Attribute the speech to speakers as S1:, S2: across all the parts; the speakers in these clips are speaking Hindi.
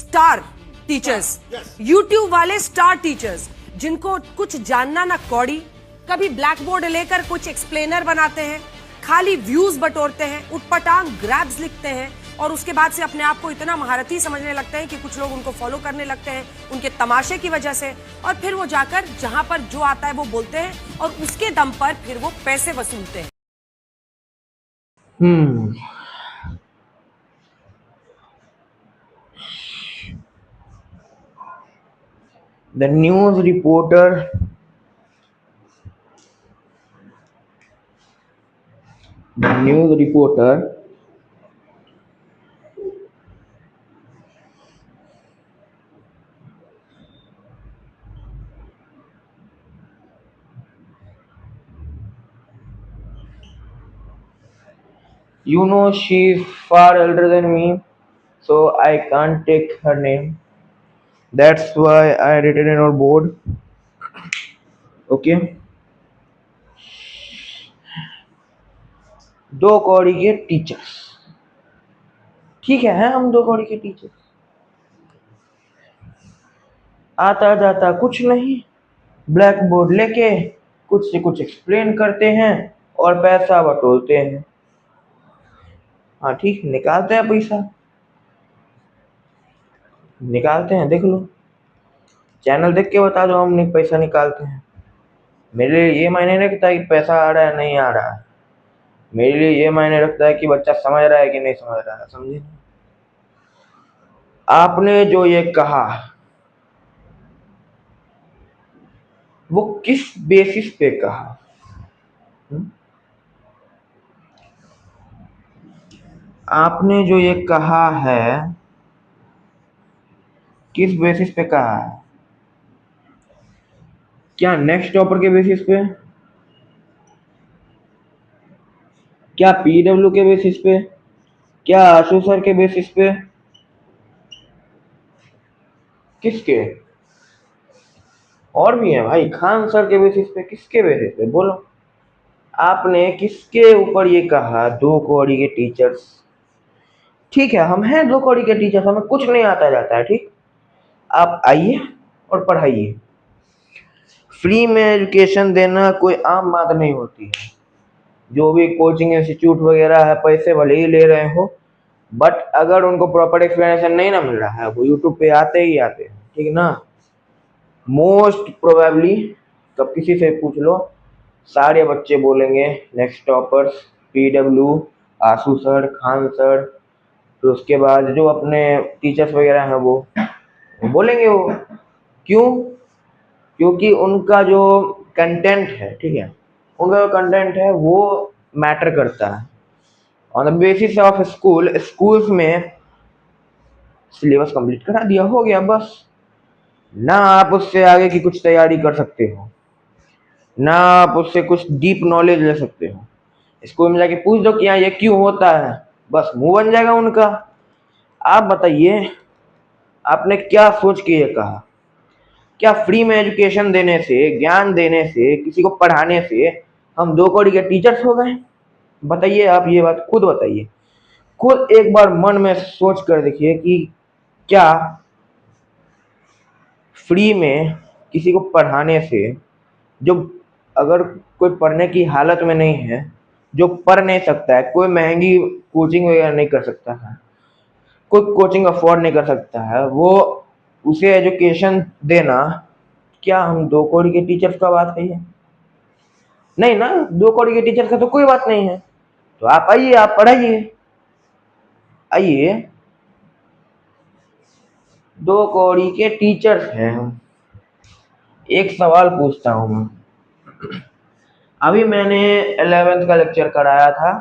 S1: स्टार टीचर्स, यूट्यूब वाले स्टार टीचर्स, जिनको कुछ जानना ना कौड़ी, कभी ब्लैक बोर्ड लेकर कुछ एक्सप्लेनर बनाते हैं, खाली व्यूज बटोरते हैं, उटपटांग ग्रैब्स लिखते हैं और उसके बाद से अपने आप को इतना महारथी समझने लगते हैं कि कुछ लोग उनको फॉलो करने लगते हैं उनके तमाशे की वजह से, और फिर वो जाकर जहां पर जो आता है वो बोलते हैं और उसके दम पर फिर वो पैसे वसूलते हैं।
S2: The news reporter she's far elder than me, so I can't take her name. That's why I written it on board. Okay. 2 कौड़ी के टीचर्स, ठीक है हम 2 कौड़ी के टीचर्स, आता जाता कुछ नहीं, ब्लैक बोर्ड लेके कुछ से कुछ एक्सप्लेन करते हैं और पैसा बटोरते हैं। हाँ ठीक, निकालते हैं पैसा, निकालते हैं, देख लो, चैनल देख के बता दो हम पैसा निकालते हैं। मेरे लिए ये मायने रखता है कि पैसा आ रहा है नहीं आ रहा है, मेरे लिए ये मायने रखता है कि बच्चा समझ रहा है कि नहीं समझ रहा है। समझे? आपने जो ये कहा वो किस बेसिस पे कहा? आपने जो ये कहा है किस बेसिस पे कहा है? क्या नेक्स्ट टॉपर के बेसिस पे? क्या पीडब्ल्यू के बेसिस पे? क्या आशु सर के बेसिस पे? किसके? और भी है भाई, खान सर के बेसिस पे, किसके बेसिस पे बोलो? आपने किसके ऊपर ये कहा 2 कौड़ी के टीचर्स? ठीक है, हम हैं 2 कौड़ी के टीचर्स, हमें कुछ नहीं आता जाता है, ठीक, आप आइए और पढ़ाइए। फ्री में एजुकेशन देना कोई आम बात नहीं होती है। जो भी कोचिंग इंस्टीट्यूट वगैरह है पैसे भले ही ले रहे हो, बट अगर उनको प्रॉपर एक्सप्लेनेशन नहीं ना मिल रहा है वो यूट्यूब पे आते ही आते हैं, ठीक ना। मोस्ट प्रोबेबली कब किसी से पूछ लो, सारे बच्चे बोलेंगे नेक्स्ट टॉपर्स, पीडब्ल्यू, आशु सर, खान सर, तो उसके बाद जो अपने टीचर्स वगैरह हैं वो बोलेंगे। वो क्यों? क्योंकि उनका जो कंटेंट है, ठीक है, उनका जो कंटेंट है वो मैटर करता है। On the basis of schools में सिलेबस कंप्लीट करा दिया, हो गया बस। ना आप उससे आगे की कुछ तैयारी कर सकते हो, ना आप उससे कुछ डीप नॉलेज ले सकते हो। स्कूल में जाके पूछ दो कि यहाँ ये क्यों होता है, बस मुंह बन जाएगा उनका। आप बताइए आपने क्या सोच के ये कहा? क्या फ्री में एजुकेशन देने से, ज्ञान देने से, किसी को पढ़ाने से हम 2 कौड़ी के टीचर्स हो गए? बताइए आप, ये बात खुद बताइए, खुद एक बार मन में सोच कर देखिए कि क्या फ्री में किसी को पढ़ाने से, जो अगर कोई पढ़ने की हालत में नहीं है, जो पढ़ नहीं सकता है, कोई महंगी कोचिंग वगैरह नहीं कर सकता है, कोई कोचिंग अफोर्ड नहीं कर सकता है, वो उसे एजुकेशन देना, क्या हम 2 कौड़ी के टीचर्स का बात है ये? नहीं ना, 2 कौड़ी के टीचर्स का तो कोई बात नहीं है। तो आप आइए, आप पढ़ाइए, आइए, 2 कौड़ी के टीचर्स हैं हम। एक सवाल पूछता हूं मैं, अभी मैंने 11th का लेक्चर कराया था,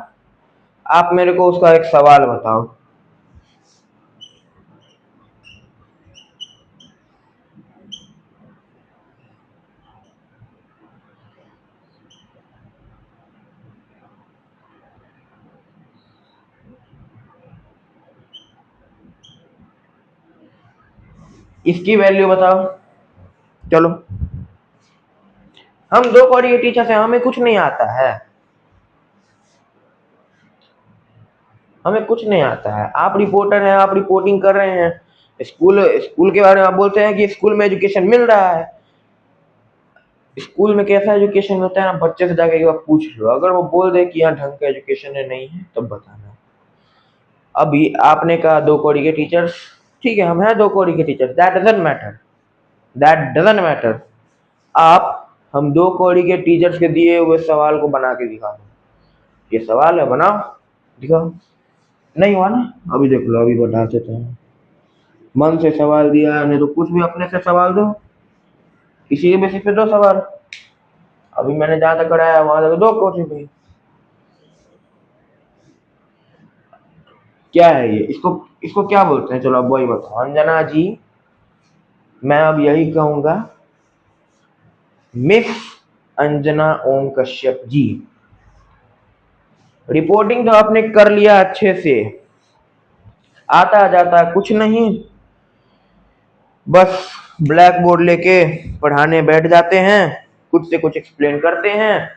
S2: आप मेरे को उसका एक सवाल बताओ। इसकी वैल्यू बताओ। चलो, हम 2 कौड़ी के टीचर्स हैं, हमें कुछ नहीं आता है, हमें कुछ नहीं आता है। आप रिपोर्टर हैं, आप रिपोर्टिंग कर रहे हैं, स्कूल स्कूल के बारे में आप बोलते हैं कि स्कूल में एजुकेशन मिल रहा है। स्कूल में कैसा एजुकेशन होता है ना, बच्चे से जाके एक बार पूछ लो, अगर वो बोल दे कि यहाँ ढंग का एजुकेशन है नहीं है तब बताना। अभी आपने कहा 2 कौड़ी के टीचर्स, ठीक है हम हैं 2 कौड़ी के teachers, that doesn't matter, that doesn't matter. आप हम 2 कौड़ी के टीचर्स के दिए हुए सवाल को बना के दिखा दो, ये सवाल है बनाओ, दिखाओ। नहीं हुआ ना, अभी देख लो, अभी बता देते हैं। मन से सवाल दिया है, नहीं तो कुछ भी अपने से सवाल दो, किसी के बेसिस पे 2 सवाल। अभी मैंने जहां तक कराया वहां तक 2 कोचिंग हुई। क्या है ये, इसको इसको क्या बोलते हैं, चलो अब वही बताओ। अंजना जी, मैं अब यही कहूंगा, मिस अंजना ओम कश्यप जी, रिपोर्टिंग तो आपने कर लिया अच्छे से, आता जाता कुछ नहीं, बस ब्लैक बोर्ड लेके पढ़ाने बैठ जाते हैं, कुछ से कुछ एक्सप्लेन करते हैं,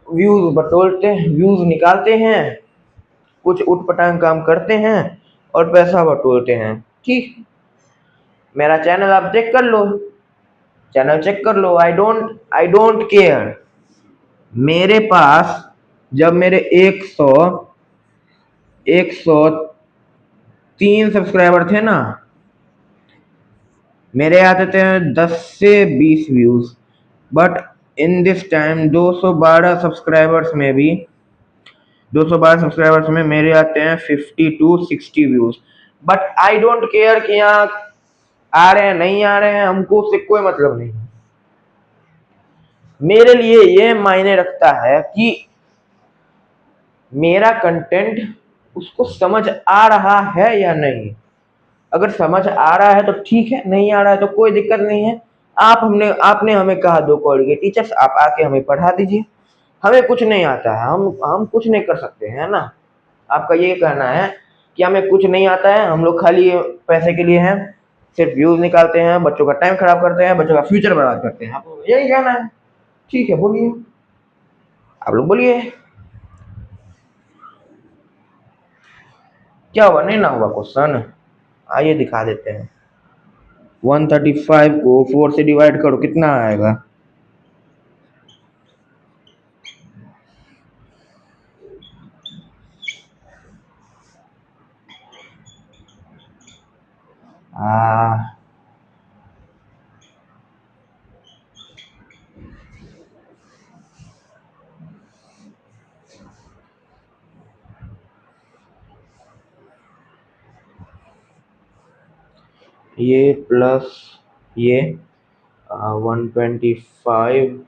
S2: व्यूज बटोरते हैं, व्यूज निकालते हैं, कुछ उटपटांग काम करते हैं और पैसा बटोरते हैं। ठीक, मेरा चैनल आप चेक कर लो, चैनल चेक कर लो, आई डोंट केयर। मेरे पास जब मेरे 103 सब्सक्राइबर थे ना, मेरे आते थे 10 से 20 views, but in this time 212 subscribers में मेरे आते हैं 50 to 60 views. But I don't care कि यहाँ आ रहे हैं नहीं आ रहे हैं, हमको उससे कोई मतलब नहीं। मेरे लिए ये मायने रखता है कि मेरा कंटेंट उसको समझ आ रहा है या नहीं। अगर समझ आ रहा है तो ठीक है, नहीं आ रहा है तो कोई दिक्कत नहीं है। आपने हमें कहा 2 कौड़ी के टीचर्स, आप आके हमें पढ़ा दीजिए। हमें कुछ नहीं आता है, हम कुछ नहीं कर सकते हैं ना। आपका ये कहना है कि हमें कुछ नहीं आता है, हम लोग खाली पैसे के लिए हैं, सिर्फ व्यूज निकालते हैं, बच्चों का टाइम खराब करते हैं, बच्चों का फ्यूचर बर्बाद करते हैं, आपको यही कहना है। ठीक है, बोलिए, आप लोग बोलिए, क्या हुआ, नहीं ना हुआ क्वेश्चन? आइए दिखा देते हैं। 135 को 4 से डिवाइड करो, कितना आएगा? आ, ये प्लस ये 125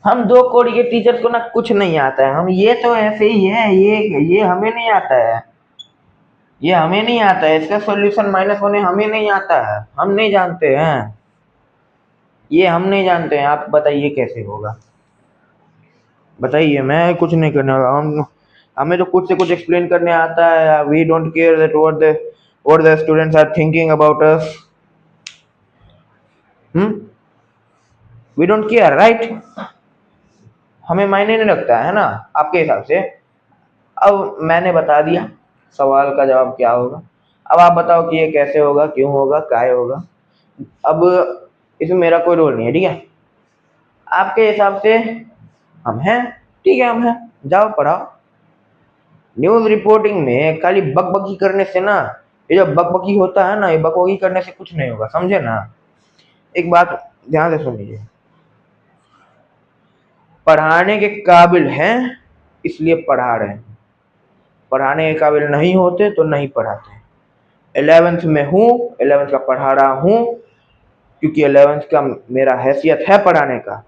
S2: हम 2 कौड़ी के टीचर्स को ना कुछ नहीं आता है, हम ये तो ऐसे ही है, ये हमें नहीं आता है, ये हमें नहीं आता है, इसका सॉल्यूशन माइनस होने हमें नहीं आता है, हम नहीं जानते हैं, ये हम नहीं जानते हैं। आप बताइए कैसे होगा, बताइए, मैं कुछ नहीं करने वाला। हमें तो कुछ से कुछ एक्सप्लेन करने आता है। We don't care that what the students are thinking about us. We don't care, right? हमें मायने नहीं रखता है ना आपके हिसाब से। अब मैंने बता दिया सवाल का जवाब क्या होगा, अब आप बताओ कि ये कैसे होगा, क्यों होगा, काय होगा। अब इसमें मेरा कोई रोल नहीं है, ठीक है? आपके हिसाब से हम हैं, ठीक है, हम हैं, जाओ पढ़ाओ। न्यूज रिपोर्टिंग में खाली बकबकी करने से ना, ये जो बकबकी होता है ना, ये बकबकी करने से कुछ नहीं होगा, समझे ना? एक बात ध्यान से सुन लीजिए, पढ़ाने के काबिल हैं इसलिए पढ़ा रहे हैं, पढ़ाने के काबिल नहीं होते तो नहीं पढ़ाते। 11th में हूँ, 11th का पढ़ा रहा हूँ, क्योंकि 11th का मेरा हैसियत है पढ़ाने का।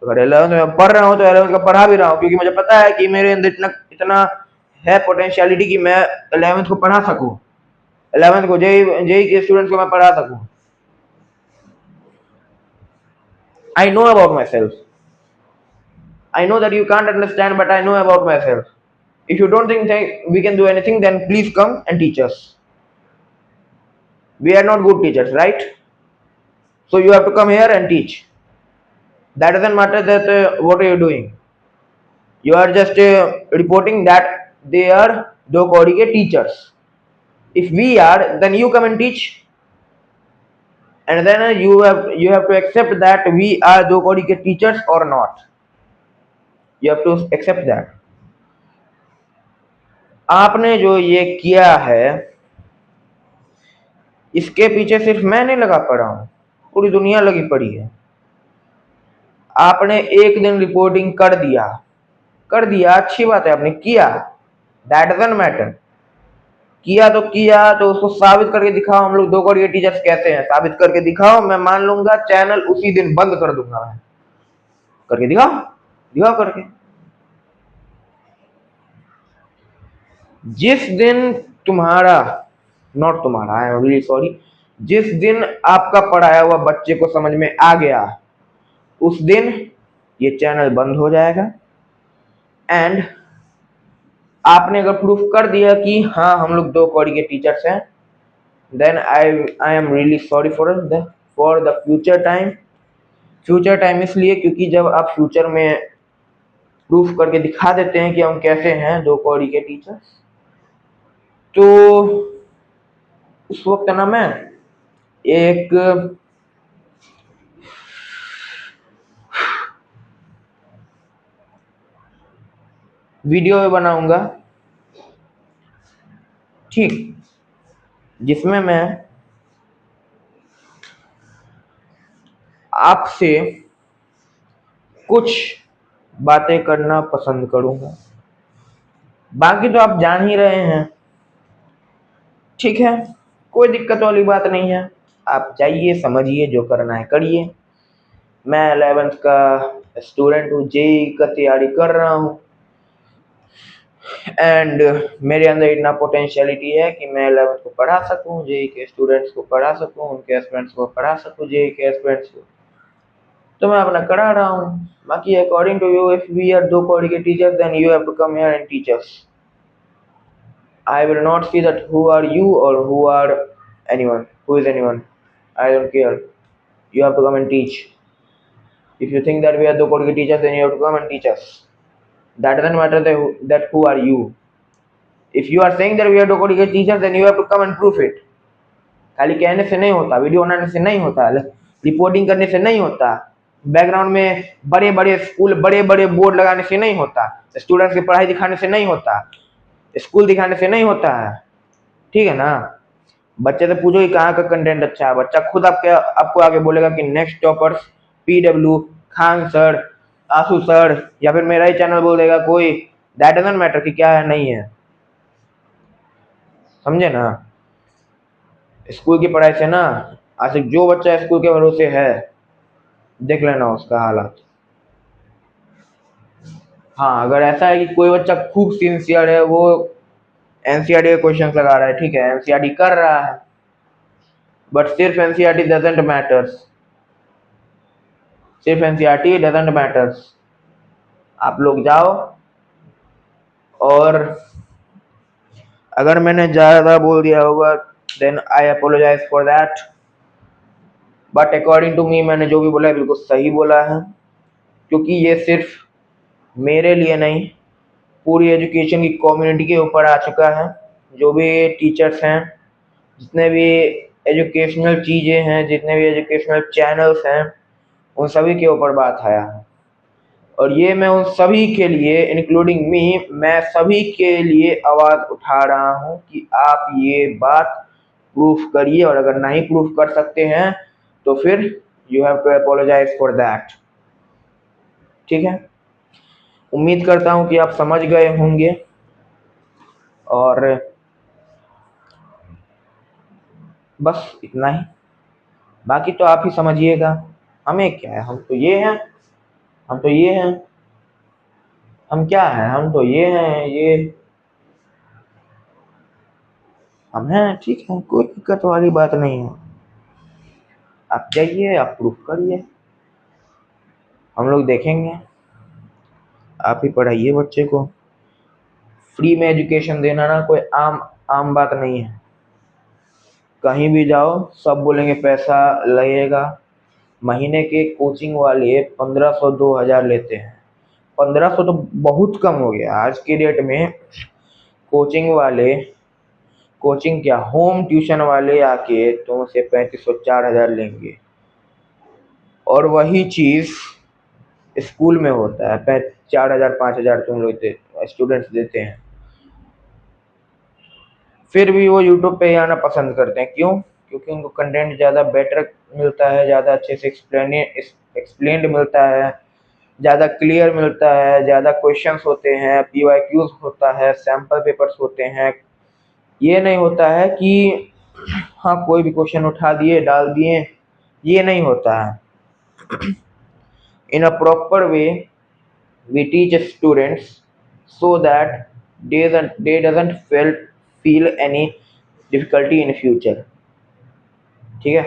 S2: अगर 11th में पढ़ रहा हूँ तो 11th का पढ़ा भी रहा हूँ, क्योंकि मुझे पता है कि मेरे अंदर इतना इतना है पोटेंशियलिटी कि मैं 11th को पढ़ा सकूँ, 11th को जेई के स्टूडेंट्स को मैं पढ़ा सकूँ। I know about myself. I know that you can't understand, but I know about myself. If you don't think that we can do anything, then please come and teach us. We are not good teachers, right? So you have to come here and teach. That doesn't matter that what are you doing. You are just reporting that they are दो कौड़ी के teachers. If we are, then you come and teach, and then you have to accept that we are दो कौड़ी के teachers or not. You have to accept that. आपने जो ये किया है, इसके पीछे सिर्फ मैं नहीं लगा पड़ा हूं, पूरी दुनिया लगी पड़ी है. आपने एक दिन रिपोर्टिंग कर दिया, अच्छी बात है, आपने किया, दैट डजंट मैटर. किया तो उसको साबित करके दिखाओ. हम लोग दो कौड़ी के टीचर्स कैसे हैं, साबित करके दिखाओ. मैं मान लूंगा, चैनल उसी दिन बंद कर दूंगा. मैं करके दिखाओ करके. जिस दिन तुम्हारा, नॉट तुम्हारा, आई एम रियली सॉरी, जिस दिन आपका पढ़ाया हुआ बच्चे को समझ में आ गया, उस दिन ये चैनल बंद हो जाएगा. एंड आपने अगर प्रूफ कर दिया कि हाँ हम लोग दो कौड़ी के टीचर्स हैं, then I am really sorry for the future time. Future time इसलिए क्योंकि जब आप फ्यूचर में प्रूफ करके दिखा देते हैं कि हम कैसे हैं दो कौड़ी के टीचर्स, तो उस वक्त ना मैं एक वीडियो बनाऊंगा, ठीक, जिसमें मैं आपसे कुछ बातें करना पसंद करूंगा. बाकी तो आप जान ही रहे हैं, ठीक है, कोई दिक्कत वाली बात नहीं है. आप जाइए, समझिए, जो करना है करिए. मैं 11th का स्टूडेंट हूँ, जेई का तैयारी कर रहा हूँ, एंड मेरे अंदर इतना पोटेंशियलिटी है कि मैं 11th को पढ़ा सकूँ, जेई के स्टूडेंट्स को पढ़ा सकूँ, उनके एस्पिरेंट्स को पढ़ा सकूँ, जेई के एस्पिरेंट्स को. तो मैं अपना करा रहा हूँ. बाकी according to you, if we are दो कौड़ी के teachers, then you have to come here and teach us. I will not see that who are you or who are anyone, who is anyone. I don't care. You have to come and teach. If you think that we are the code teachers, then you have to come and teach us. That doesn't matter that who are you. If you are saying that we are the code teachers, then you have to come and prove it. खाली कहने से नहीं होता, वीडियो बनाने से नहीं होता, रिपोर्टिंग करने से नहीं होता, बैकग्राउंड में बड़े बड़े स्कूल, बड़े बड़े बोर्ड लगाने से नहीं होता, स्टूडेंट्स की पढ़ाई दिखाने से नहीं होता, स्कूल दिखाने से नहीं होता है. ठीक है ना. बच्चे से पूछो कि कहाँ का कंटेंट अच्छा है, बच्चा खुद आपको आगे बोलेगा कि next toppers PW, Khan sir, Ashu sir, या फिर मेरा ही चैनल बोल देगा कोई. दैट डजंट मैटर कि क्या है नहीं है, समझे ना. स्कूल की पढ़ाई से ना, आज जो बच्चा स्कूल के भरोसे है, देख लेना उसका हालात. हाँ, अगर ऐसा है कि कोई बच्चा खूब सिंसियर है, वो एनसीईआरटी के क्वेश्चन लगा रहा है, ठीक है, एनसीईआरटी कर रहा है, बट सिर्फ एनसीईआरटी डजंट मैटर्स. सिर्फ एनसीईआरटी डजंट मैटर्स. आप लोग जाओ, और अगर मैंने ज़्यादा बोल दिया होगा, then I apologise for that. But according to me, मैंने जो भी बोला है बिल्कुल सही बोला है, क्योंकि ये सिर्फ मेरे लिए नहीं, पूरी एजुकेशन की कम्युनिटी के ऊपर आ चुका है. जो भी टीचर्स हैं, जितने भी एजुकेशनल चीज़ें हैं, जितने भी एजुकेशनल चैनल्स हैं, उन सभी के ऊपर बात आया है. और ये मैं उन सभी के लिए, इंक्लूडिंग मी, मैं सभी के लिए आवाज़ उठा रहा हूँ कि आप ये बात प्रूफ करिए, और अगर नहीं प्रूफ कर सकते हैं तो फिर you have to apologise for that. ठीक है. उम्मीद करता हूँ कि आप समझ गए होंगे, और बस इतना ही. बाकी तो आप ही समझिएगा, हमें क्या है, हम तो ये हैं, हम तो ये हैं, हम क्या हैं, हम तो ये हैं, ये हम हैं. ठीक है, कोई दिक्कत वाली बात नहीं है. आप जाइए, आप प्रूफ करिए. हम लोग देखेंगे, आप ही पढ़ाइए बच्चे को। फ्री में एजुकेशन देना ना कोई आम आम बात नहीं है। कहीं भी जाओ सब बोलेंगे पैसा लगेगा। महीने के कोचिंग वाले 1500 2000 लेते हैं। 1500 तो बहुत कम हो गया आज की डेट में। कोचिंग वाले, कोचिंग क्या, होम ट्यूशन वाले आके तुमसे 3500 4000 लेंगे। और वही चीज़ स्कूल में होता है, 4000 5000 तुम लोग स्टूडेंट्स देते हैं। फिर भी वो यूट्यूब पे ही आना पसंद करते हैं। क्यों? क्योंकि उनको कंटेंट ज़्यादा बेटर मिलता है, ज़्यादा अच्छे से एक्सप्लेन्ड मिलता है, ज़्यादा क्लियर मिलता है, ज़्यादा क्वेश्चंस होते हैं, PYQs होता है, सैम्पल पेपर्स होते हैं। ये नहीं होता है कि हाँ कोई भी क्वेश्चन उठा दिए डाल दिए, ये नहीं होता है। In a proper way we teach students so that they doesn't feel any difficulty in future। ठीक है,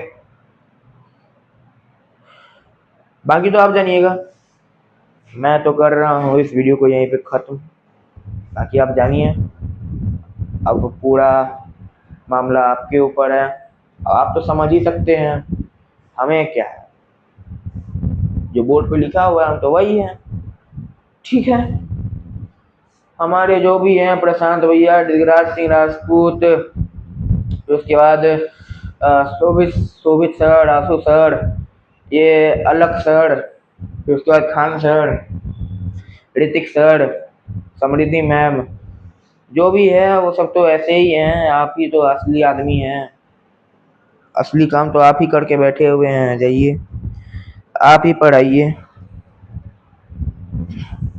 S2: बाकी तो आप जानिएगा। मैं तो कर रहा हूँ इस वीडियो को यहीं पे ख़त्म। बाकी आप जानिए, अब पूरा मामला आपके ऊपर है। आप तो समझ ही सकते हैं, हमें क्या है, जो बोर्ड पे लिखा हुआ है हम तो वही है। ठीक है, हमारे जो भी हैं प्रशांत भैया, दिगराज सिंह राजपूत, फिर उसके बाद शोभित सर, आशु सर, ये अलग सर, फिर उसके बाद खान सर, ऋतिक सर, समृद्धि मैम, जो भी है वो सब तो ऐसे ही हैं। आप ही तो असली आदमी हैं, असली काम तो आप ही करके बैठे हुए हैं। जाइए आप ही पढ़ाइए।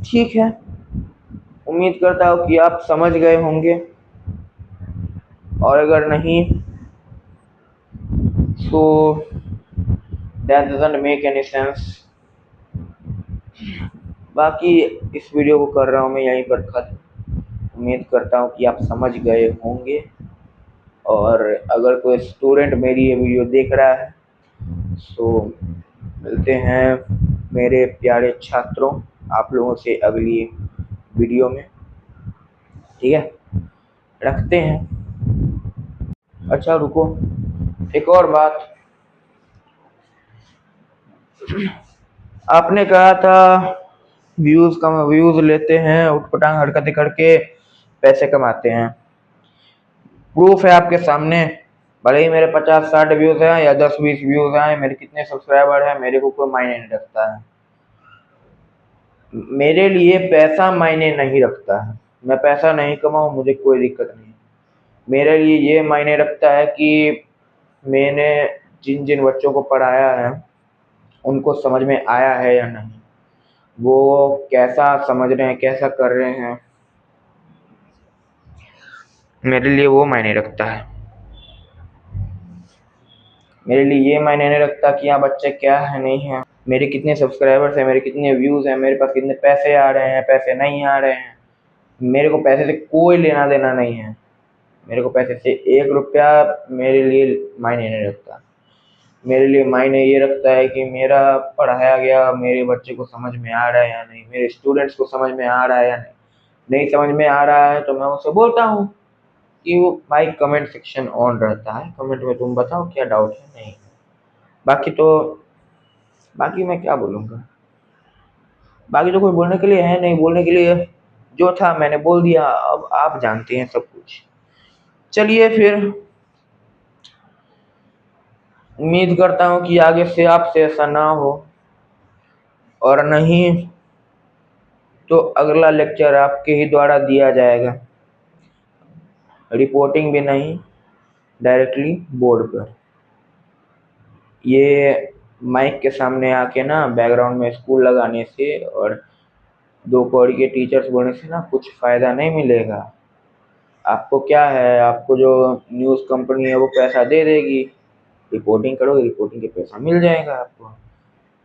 S2: ठीक है, उम्मीद करता हूँ कि आप समझ गए होंगे, और अगर नहीं तो that doesn't make any sense। बाकी इस वीडियो को कर रहा हूँ मैं यहीं पर खत्म। उम्मीद करता हूँ कि आप समझ गए होंगे, और अगर कोई स्टूडेंट मेरी ये वीडियो देख रहा है तो मिलते हैं मेरे प्यारे छात्रों आप लोगों से अगली वीडियो में। ठीक है, रखते हैं। अच्छा रुको, एक और बात। आपने कहा था व्यूज़ लेते हैं, उटपटांग हरकतें करके पैसे कमाते हैं। प्रूफ है आपके सामने। भले ही मेरे 50-60 व्यूज़ हैं या 10-20 व्यूज़ आए, मेरे कितने सब्सक्राइबर हैं मेरे को कोई मायने नहीं रखता है। मेरे लिए पैसा मायने नहीं रखता है। मैं पैसा नहीं कमाऊँ मुझे कोई दिक्कत नहीं। मेरे लिए ये मायने रखता है कि मैंने जिन जिन बच्चों को पढ़ाया है उनको समझ में आया है या नहीं, वो कैसा समझ रहे हैं, कैसा कर रहे हैं, मेरे लिए वो मायने रखता है। मेरे लिए ये मायने नहीं रखता कि यहाँ बच्चे क्या है नहीं है, मेरे कितने सब्सक्राइबर्स हैं, मेरे कितने व्यूज़ हैं, मेरे पास कितने पैसे आ रहे हैं, पैसे नहीं आ रहे हैं। मेरे को पैसे से कोई लेना देना नहीं है। मेरे को पैसे से 1 रुपया मेरे लिए मायने नहीं रखता। मेरे लिए मायने ये रखता है कि मेरा पढ़ाया गया मेरे बच्चे को समझ में आ रहा है या नहीं, मेरे स्टूडेंट्स को समझ में आ रहा है या नहीं। नहीं समझ में आ रहा है तो मैं उनसे बोलता हूँ कि वो भाई कमेंट सेक्शन ऑन रहता है, कमेंट में तुम बताओ क्या डाउट है नहीं। बाकी मैं क्या बोलूँगा, बाकी तो कोई बोलने के लिए है नहीं। बोलने के लिए जो था मैंने बोल दिया, अब आप जानते हैं सब कुछ। चलिए फिर, उम्मीद करता हूँ कि आगे से आपसे ऐसा ना हो, और नहीं तो अगला लेक्चर आपके ही द्वारा दिया जाएगा, रिपोर्टिंग भी नहीं, डायरेक्टली बोर्ड पर। ये माइक के सामने आके ना बैकग्राउंड में स्कूल लगाने से और 2 कौड़ी के टीचर्स बोलने से ना कुछ फ़ायदा नहीं मिलेगा। आपको क्या है, आपको जो न्यूज़ कंपनी है वो पैसा दे देगी, रिपोर्टिंग करोगे, रिपोर्टिंग के पैसा मिल जाएगा आपको।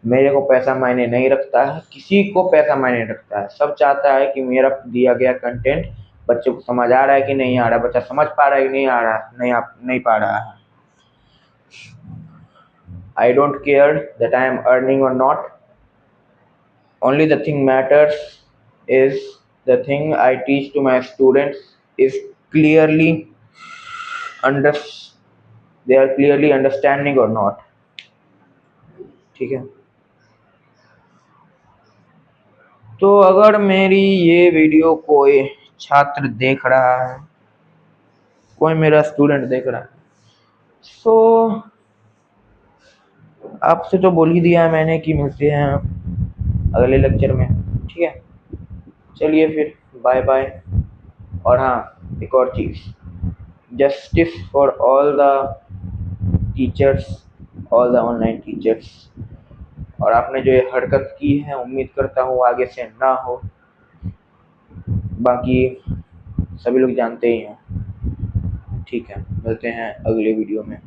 S2: मेरे को पैसा मायने नहीं रखता है, किसी को पैसा मायने रखता है। सब चाहता है कि मेरा दिया गया कंटेंट बच्चे को समझ आ रहा है कि नहीं आ रहा है, बच्चा समझ पा रहा है कि नहीं आ रहा है, नहीं पा रहा है। I don't care that I am earning or not, only the thing matters is the thing I teach to my students is clearly under they are clearly understanding or not. ठीक है, तो अगर मेरी ये वीडियो कोई छात्र देख रहा है, कोई मेरा स्टूडेंट देख रहा है, सो आपसे तो बोल ही दिया है मैंने कि मिलते हैं अगले लेक्चर में। ठीक है, चलिए फिर बाय बाय। और हाँ, एक और चीज़, justice for all the teachers, all the online teachers. और आपने जो ये हरकत की है, उम्मीद करता हूँ आगे से ना हो। बाकी सभी लोग जानते ही हैं। ठीक है, मिलते हैं अगले वीडियो में।